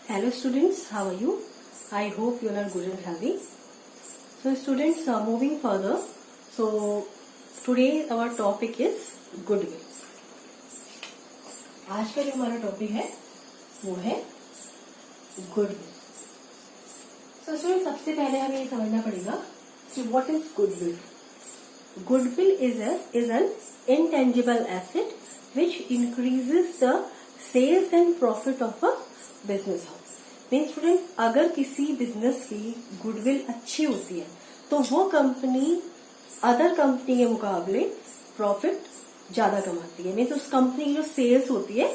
Hello students, how are you? I hope you are good and healthy. So students, moving further. So today our topic is goodwill. आज का जो हमारा topic है वो है goodwill. So students, सबसे पहले हमें ये समझना पड़ेगा कि what is goodwill. Goodwill is an intangible asset which increases the sales and profit of a business house. Mean student, अगर किसी बिजनेस की गुडविल अच्छी होती है तो वो कंपनी अदर कंपनी के मुकाबले प्रॉफिट ज्यादा कमाती है. मीन्स उस कंपनी की जो सेल्स होती है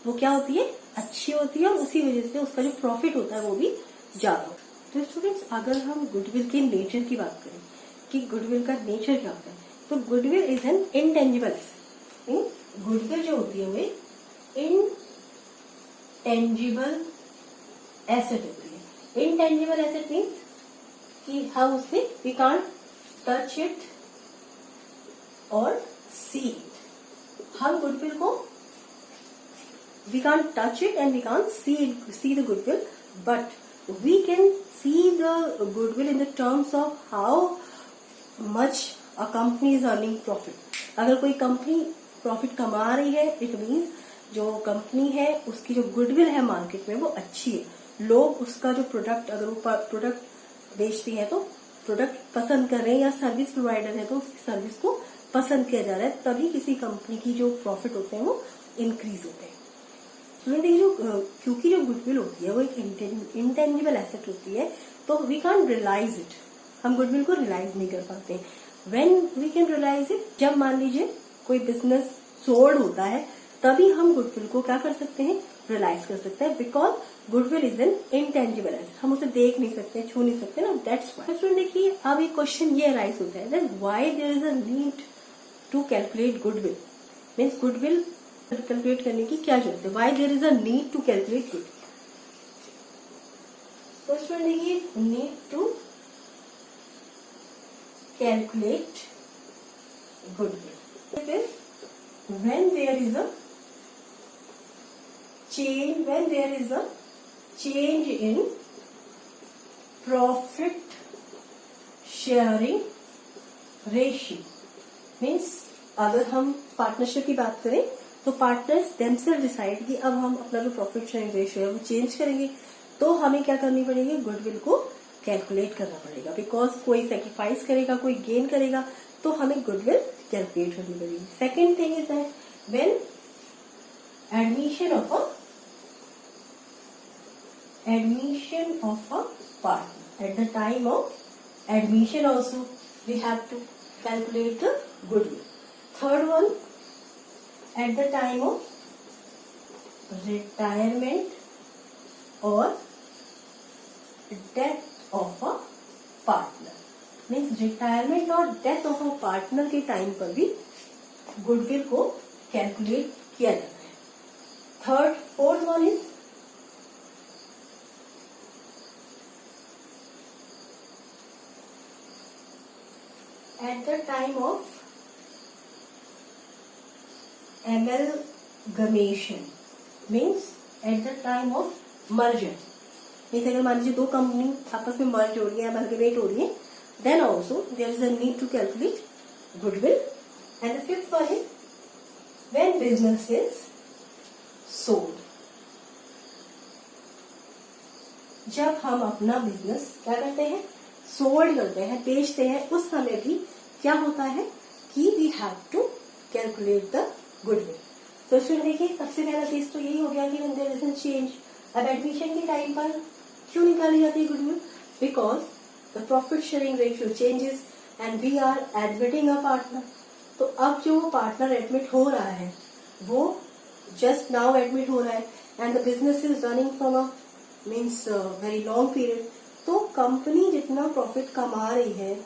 वो क्या होती है, अच्छी होती है, और उसी वजह से उसका जो प्रॉफिट होता है वो भी ज्यादा होता है. तो स्टूडेंट्स, अगर हम गुडविल के नेचर की बात करें कि गुडविल का नेचर क्या होता है, तो goodwill is an intangible asset. Goodwill जो होती है वो इनटेंजिबल एसेट होती है. इनटेंजिबल एसेट मीन्स कि हम उससे वी कांट टच इट और सी इट. हम गुडविल को we can't touch it and we can't see the goodwill, but we can see the goodwill in the terms of how much a company is earning profit. अगर कोई company profit कमा रही है, it means जो company है उसकी जो goodwill है मार्केट में वो अच्छी है. लोग उसका जो प्रोडक्ट, अगर वो प्रोडक्ट बेचती है तो प्रोडक्ट पसंद कर रहे हैं, या सर्विस प्रोवाइडर है तो उसकी सर्विस को पसंद किया जा रहा है, तभी किसी कंपनी की जो प्रॉफिट होते हैं वो इंक्रीज होते हैं. तो देखिए, क्योंकि जो गुडविल होती है वो एक इंटेंजिबल एसेट होती है, तो वी कैन रियलाइज इट. हम गुडविल को रियलाइज नहीं कर पाते. When we can realise it, जब मान लीजिए कोई बिजनेस सोल्ड होता है, तभी हम गुडविल को क्या कर सकते हैं, रियलाइज कर सकते हैं. Because goodwill is an intangible asset. हम उसे देख नहीं सकते, छू नहीं सकते ना, दैट्स व्हाई. स्टूडेंट देखिए, अब एक क्वेश्चन ये अराइज होता है that why there is a need to calculate goodwill. Means goodwill calculate करने की क्या जरूरत है, why there is a need to calculate goodwill. तो स्टूडेंट देखिए, need to calculate goodwill when there is a change in profit sharing ratio. Means अगर हम partnership की बात करें तो पार्टनर्स देमसेल्फ डिसाइड कि अब हम अपना जो प्रॉफिट शेयरिंग रेशियो है वो चेंज करेंगे, तो हमें क्या करनी पड़ेगी, गुडविल को कैलकुलेट करना पड़ेगा. बिकॉज कोई सेक्रीफाइस करेगा, कोई गेन करेगा, तो हमें गुडविल कैलकुलेट करनी पड़ेगी. Second thing is that when admission of a partner, at the time of admission also we have to calculate the goodwill. Third one, at the time of retirement or death of a partner. Means retirement और death of a partner के time पर भी goodwill को calculate किया जाता है. Fourth one is eight the time of amalgamation. Means eight the time of merger. Means अगर मान लीजिए दो कंपनी आपस में मर्ज हो रही है, एमलगमेट हो रही है, then also there is a need to calculate goodwill. And the fifth one is when business is sold. जब हम अपना बिजनेस क्या करते हैं, सोल्ड करते हैं, बेचते हैं, उस समय भी क्या होता है कि we have to calculate the goodwill. तो स्टूडेंट देखिए, सबसे पहला चीज तो यही हो गया कि when there is a change. अब एडमिशन के टाइम पर क्यों निकाली जाती है goodwill, because the profit sharing ratio changes and we are admitting a partner. तो अब जो पार्टनर एडमिट हो रहा है वो जस्ट नाउ एडमिट हो रहा है and the business is running from a means very long period. तो कंपनी जितना प्रॉफिट कमा रही है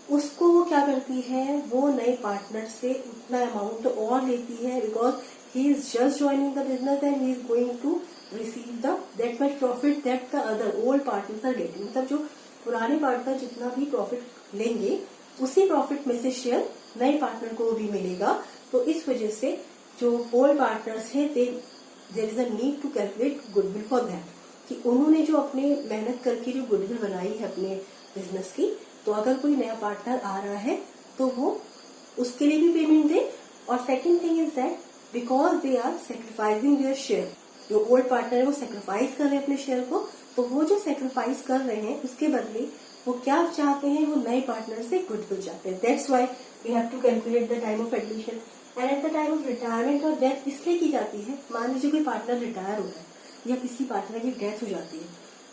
उसको वो क्या करती है, वो नए पार्टनर से उतना अमाउंट और लेती है, because he is just joining the business and he is going to receive the that much profit that the other old partners are getting. मतलब जो पुराने पार्टनर जितना भी प्रॉफिट लेंगे उसी प्रॉफिट में से शेयर नए पार्टनर को भी मिलेगा. तो इस वजह से जो ओल्ड पार्टनर्स है there is a need to calculate goodwill for that. कि उन्होंने जो अपने मेहनत करके जो गुडविल बनाई है अपने बिजनेस की, तो अगर कोई नया पार्टनर आ रहा है तो वो उसके लिए भी पेमेंट दे। और second thing is that because they are sacrificing their share, जो ओल्ड पार्टनर है वो सेक्रीफाइस कर रहे हैं अपने शेयर को, तो वो जो सेक्रीफाइस कर रहे हैं उसके बदले वो क्या चाहते हैं, वो नए पार्टनर से गुडविल चाहते हैं। That's why we have to calculate the time of admission and at the time of retirement और डेथ इसलिए की जाती है। मान लीजिए कोई पार्टनर रिटायर हो रहा है या किसी पार्टनर की डेथ हो जाती है,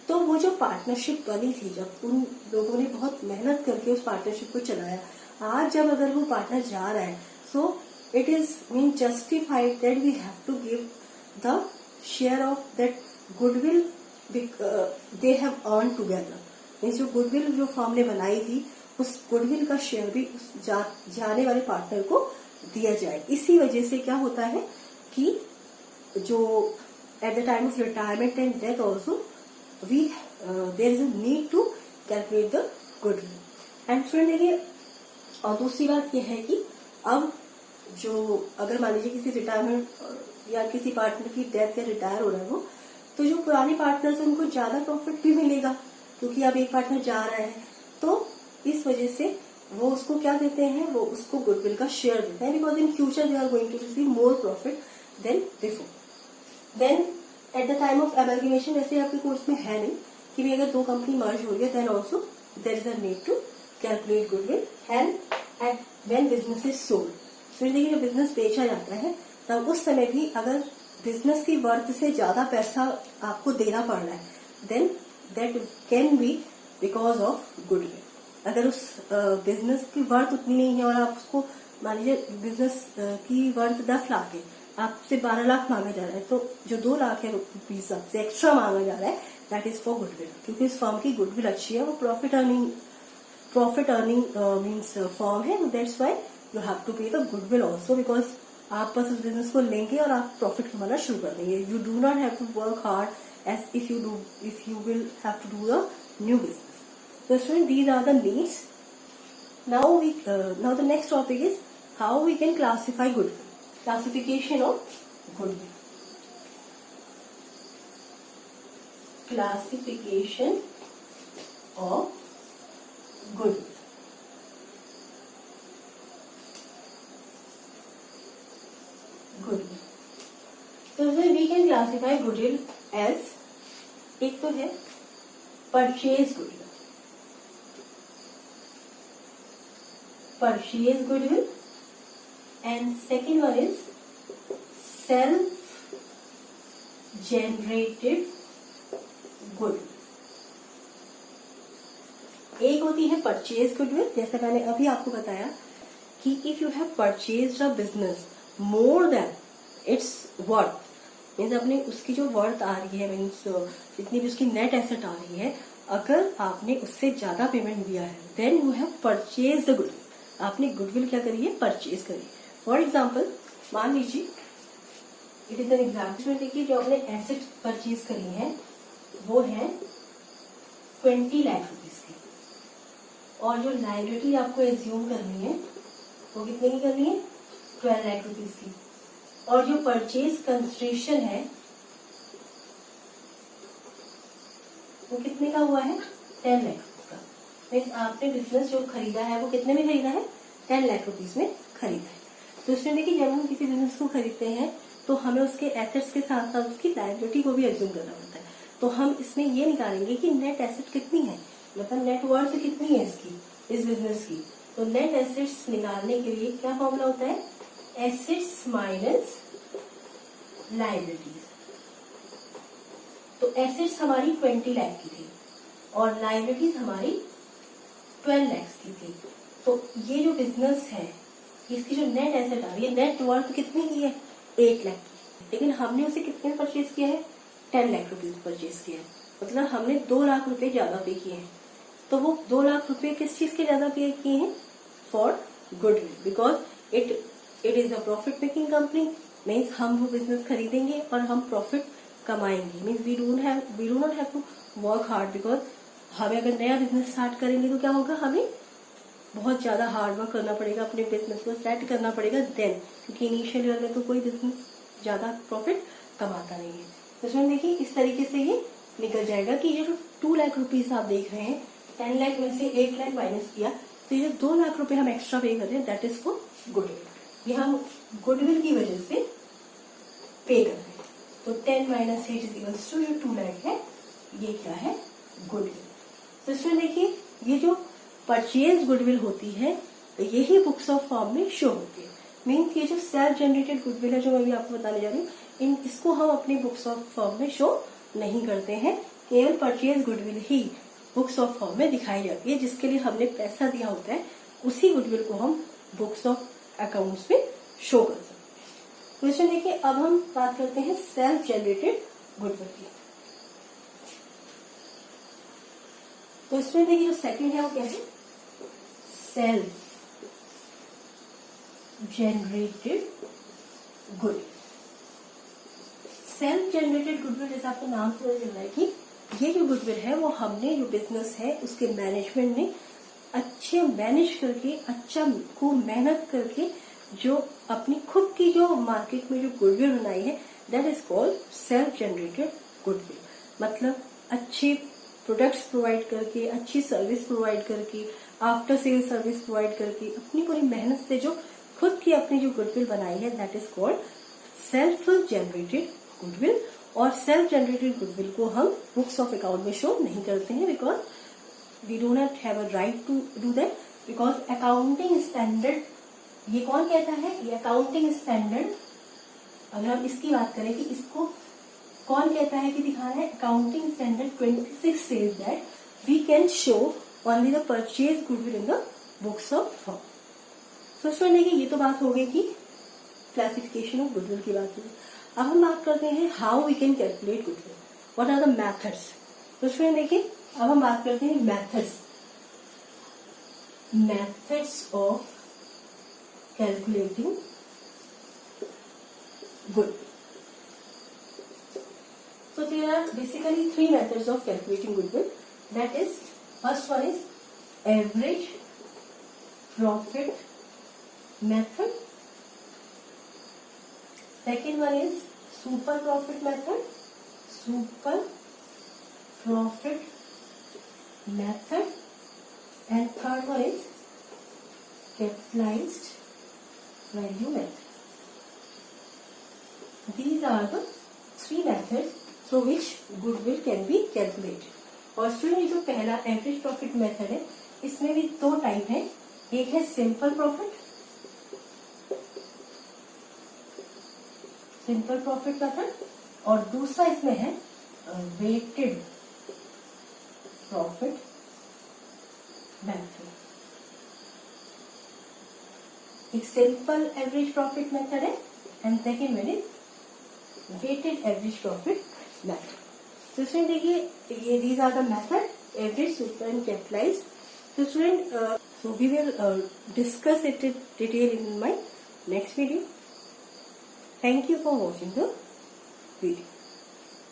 तो वो जो पार्टनरशिप बनी थी, जब उन लोगों ने बहुत मेहनत करके उस पार्टनरशिप को चलाया, आज जब अगर वो पार्टनर जा रहा है, so it is mean justified that we have to give the share of that goodwill they have earn together. Means जो गुडविल जो फर्म ने बनाई थी, उस गुडविल का शेयर भी उस जाने वाले पार्टनर को दिया जाए। इसी वजह से क्या होता है कि जो at the time of retirement and death also we there is a need to calculate the goodwill. And friend देखिए, और दूसरी बात यह है कि अब जो अगर मान लीजिए किसी रिटायरमेंट या किसी पार्टनर की डेथ या रिटायर हो रहा है वो, तो जो पुराने पार्टनर्स हैं उनको ज्यादा प्रॉफिट भी मिलेगा, क्योंकि अब एक पार्टनर जा रहा है, तो इस वजह से वो उसको क्या देते हैं, वो उसको गुडविल का शेयर देते हैं, because in future they are going to receive more profit than before. Then at the time of amalgamation, वैसे आपके कोर्स में है नहीं कि भी अगर दो कंपनी मर्ज हो गया, then also there is a need to calculate goodwill and at when business is sold. फिर देखिए जब बिजनेस बेचा जाता है तब उस समय भी अगर बिजनेस की वर्थ से ज्यादा पैसा आपको देना पड़ रहा है, then that can be because of goodwill. अगर उस बिजनेस की वर्थ उतनी नहीं है और आप उसको मान लीजिए बिजनेस की वर्थ 10 लाख है, आपसे 12 लाख मांगा जा रहा है, तो जो 2 लाख है रुपीज आपसे एक्स्ट्रा मांगा जा रहा है, दैट इज फॉर गुडविल, क्योंकि इस फर्म की गुडविल अच्छी है, वो प्रॉफिट अर्निंग मीन्स फर्म है। That's why you have to pay the goodwill also, because आप बस उस बिजनेस को लेंगे और आप प्रॉफिट कमाना शुरू कर देंगे। You do not have to work hard as if you will have to do the new business. So students, these are the needs. Now the next topic is how we can classify goodwill. Classification of goodwill. Classification of goodwill. Goodwill. So we can classify goodwill as, एक तो है purchase goodwill. Purchase goodwill, and second one is self generated goodwill. एक होती है purchase goodwill, जैसे मैंने अभी आपको बताया कि if you have purchased a business more than it's worth, means अपने उसकी जो वर्थ आ रही है, मीन्स जितनी भी उसकी नेट एसेट आ रही है, अगर आपने उससे ज्यादा पेमेंट दिया है, then you have purchase the goodwill. आपने गुडविल क्या करी है, परचेज करी। फॉर एग्जाम्पल मान लीजिए, इट इज एन एग्जाम्पल में देखिए, जो आपने एसेट परचेज करी है वो है 20 लाख रुपीज की, और जो लायबिलिटी आपको एज्यूम करनी है वो कितने की करनी है, 12 लाख रुपीज की, और जो परचेज कंसिडरेशन है वो कितने का हुआ है, 10 लाख का। मीन्स आपने बिजनेस जो खरीदा है वो कितने में खरीदा है, 10 लाख रुपीज में खरीदा है। तो इसमें देखिए, जब हम किसी बिजनेस को खरीदते हैं तो हमें उसके एसेट्स के साथ साथ उसकी लायबिलिटी को भी एज्यूम करना पड़ता है। तो हम इसमें ये निकालेंगे कि नेट एसेट कितनी है, मतलब नेट वर्थ कितनी है इसकी, इस बिजनेस की। तो नेट एसेट्स निकालने के लिए क्या फॉर्मूला होता है, एसेट्स माइनस लायबिलिटीज। तो एसेट्स हमारी 20 लाख की थी और लायबिलिटीज हमारी 12 लाख की थी। तो ये जो बिजनेस है, इसकी जो नेट एसेट आ रही है, नेट वर्थ कितनी की है, 8 लाख की, लेकिन हमने उसे कितने में परचेज किया है, 10 लाख रुपीज परचेज किया है, मतलब हमने 2 लाख रुपए ज्यादा पे किए हैं। तो वो 2 लाख रुपए किस चीज के ज्यादा पे किए हैं, for goodwill, because it is a profit making company. Means हम वो बिजनेस खरीदेंगे और हम प्रॉफिट कमाएंगे। Means we do not have to work hard, because हमें अगर नया बिजनेस स्टार्ट करेंगे तो क्या होगा, हमें बहुत ज्यादा हार्ड वर्क करना पड़ेगा, अपने बिजनेस को सेट करना पड़ेगा देन, क्योंकि इनिशियल ईयर में तो कोई बिजनेस ज्यादा प्रॉफिट कमाता नहीं है। तो इसमें देखिए, इस तरीके से ये निकल जाएगा कि ये जो 2 लाख रुपीज आप देख रहे हैं, 10 लाख में से 8 लाख माइनस किया, तो ये 2 लाख रुपए हम एक्स्ट्रा पे कर रहे हैं, दैट इज फॉर गुडविल। ये हम गुडविल की वजह से पे कर रहे हैं। तो 10 माइनस 8 इज इक्वल्स टू जो 2 लाख है, ये क्या है, गुडविल। तो इसमें देखिए ये जो परचेज गुडविल होती है, तो यही बुक्स ऑफ फॉर्म में शो होती है। मीन्स ये जो सेल्फ जनरेटेड गुडविल है, जो मैं अभी आपको बताने जा रही हूँ, इसको हम अपनी बुक्स ऑफ फॉर्म में शो नहीं करते हैं। केवल purchase goodwill he books of form में दिखाई जाती है, जिसके लिए हमने पैसा दिया होता है, उसी गुडविल को हम बुक्स ऑफ अकाउंट्स में शो कर सकते हैं। तो इसमें देखिए अब हम बात करते हैं सेल्फ जनरेटेड गुडविल की। तो इसमें देखिए जो सेकंड है वो क्या है, self generated goodwill. Self generated goodwill, जैसे आपको नाम से पता चल रहा है कि ये जो गुडविल है वो हमने जो बिजनेस है उसके मैनेजमेंट ने अच्छे मैनेज करके, अच्छा खूब मेहनत करके जो अपनी खुद की जो मार्केट में जो गुडविल बनाई है, that is called self generated goodwill. मतलब अच्छे प्रोडक्ट्स प्रोवाइड करके, अच्छी सर्विस प्रोवाइड करके, आफ्टर सेल सर्विस प्रोवाइड करके, अपनी पूरी मेहनत से जो खुद की अपनी जो गुडविल बनाई है, that is called self generated goodwill. और सेल्फ जनरेटेड गुडविल को हम बुक्स ऑफ अकाउंट में शो नहीं करते हैं, because we do not have a right to do that, because accounting standard, ये कौन कहता है, ये अकाउंटिंग स्टैंडर्ड, अगर हम इसकी बात करें कि इसको कौन कहता है कि दिखाना है, accounting standard 26 says that we can show only the purchase goodwill in the books of form. तो सुनिए कि ये तो बात हो गई कि क्लासिफिकेशन ऑफ गुडविल की बात हुई। अब हम बात करते हैं how we can calculate goodwill, what are the methods. तो इसमें देखिए अब हम बात करते हैं methods of calculating goodwill. So there are basically 3 methods of calculating goodwill. That is, first one is average profit method. Second one is super profit method. And third one is capitalized value method. These are the 3 methods through which goodwill can be calculated. और student जो पहला average profit method है, इसमें भी 2 type है, एक है simple profit method और दूसरा इसमें है वेटेड प्रॉफिट मेथड। एक सिंपल एवरेज प्रॉफिट मेथड है and second one is weighted average profit method. तो स्टूडेंट देखिए ये these are the method, average, super and capitalized. So student, so we will discuss it in detail in my next video. Thank you for watching the video.